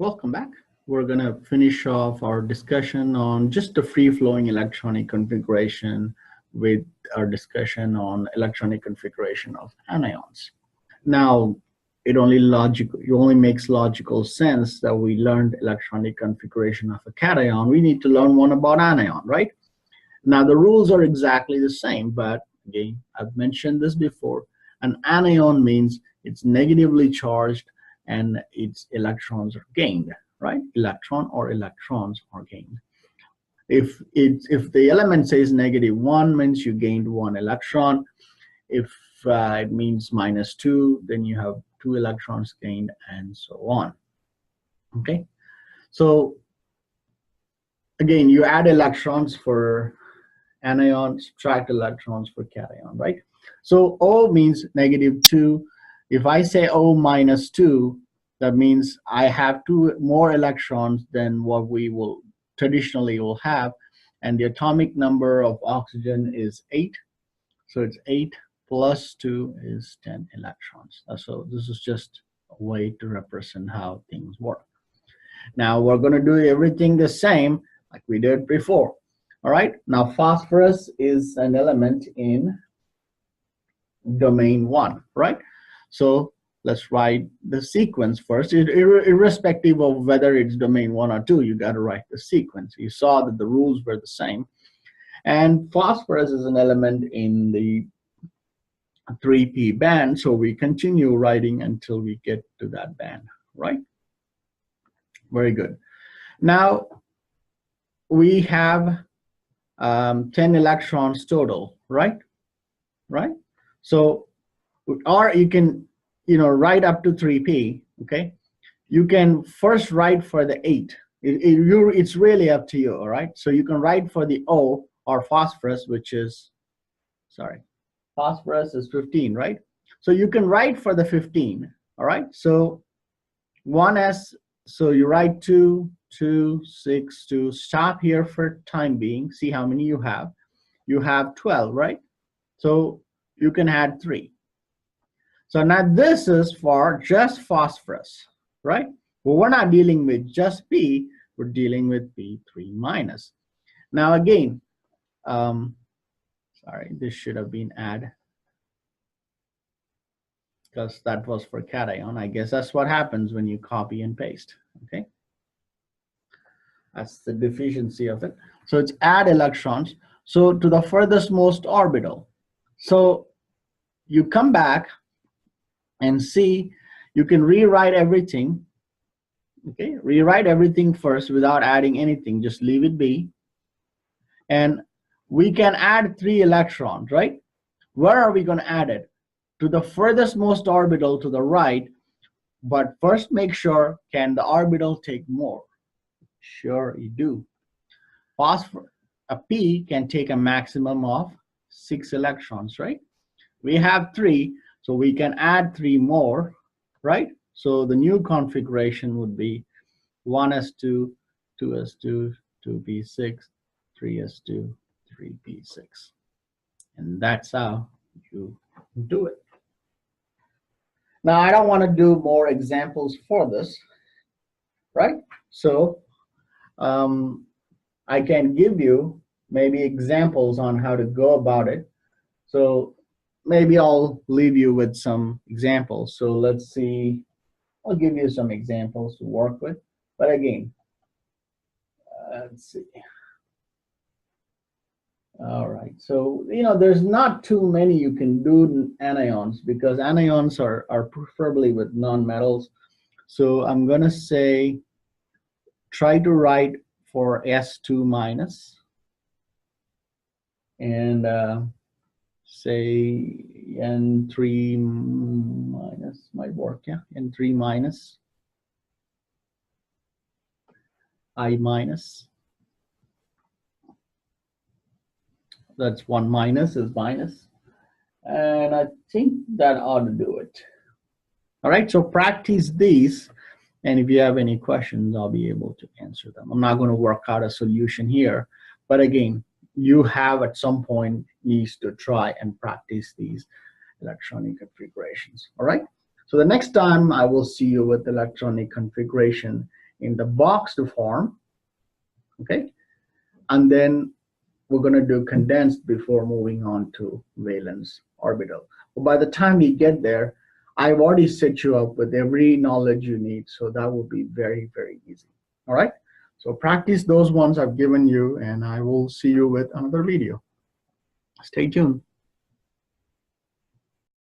Welcome back. We're going to finish off our discussion on just the free-flowing electronic configuration with our discussion on electronic configuration of anions. Now, it only makes logical sense that we learned electronic configuration of a cation. We need to learn one about anion, right? Now, the rules are exactly the same, but again, I've mentioned this before. An anion means it's negatively charged and its electrons are gained, right? Electron or electrons are gained. If the element says -1, means you gained 1 electron. If it means -2, then you have 2 electrons gained, and so on. Okay, so again, you add electrons for anion, subtract electrons for cation, right? So O means -2. If I say O -2, that means I have 2 more electrons than what we will traditionally will have, and the atomic number of oxygen is 8. So it's 8 plus 2 is 10 electrons. So this is just a way to represent how things work. Now we're going to do everything the same like we did before. All right, now phosphorus is an element in domain 1, right? So let's write the sequence first. Irrespective of whether it's domain 1 or 2, you got to write the sequence. You saw that the rules were the same. And phosphorus is an element in the 3p band, so we continue writing until we get to that band, right? Very good. Now we have 10 electrons total, right? Right? So, or you can, write up to 3p, okay? You can first write for the 8. It's really up to you, all right? So you can write for the O, or phosphorus, which is, phosphorus is 15, right? So you can write for the 15, all right? So 1s, so you write 2, 2, 6, 2. Stop here for time being. See how many you have. You have 12, right? So you can add 3. So now this is for just phosphorus, right? Well, we're not dealing with just P. We're dealing with P3 minus. Now again, this should have been add, because that was for cation. I guess that's what happens when you copy and paste, okay? That's the deficiency of it. So it's add electrons. So to the furthest most orbital. So you come back and see, you can rewrite everything, okay? Rewrite everything first without adding anything. Just leave it be. And we can add 3 electrons, right? Where are we going to add it? To the furthest most orbital to the right. But first make sure, can the orbital take more? Sure you do. Phosphorus, a P can take a maximum of 6 electrons, right? We have 3, so we can add 3 more, right? So the new configuration would be 1s2, 2s2, 2p6, 3s2, 3p6. And that's how you do it. Now, I don't want to do more examples for this, right? So I can give you maybe examples on how to go about it. So maybe I'll leave you with some examples. So let's see, I'll give you some examples to work with. But again, let's see. All right, so there's not too many you can do anions, because anions are preferably with non-metals. So I'm going to say try to write for S2 minus, and say N3 minus might work, yeah, N3 minus, I minus. That's 1 minus is minus. And I think that ought to do it. All right, so practice these. And if you have any questions, I'll be able to answer them. I'm not going to work out a solution here. But again, you have at some point needs to try and practice these electronic configurations. All right, so the next time I will see you with electronic configuration in the boxed form, okay? And then we're going to do condensed before moving on to valence orbital. But by the time you get there, I've already set you up with every knowledge you need, so that will be very, very easy. All right? So practice those ones I've given you, and I will see you with another video. Stay tuned.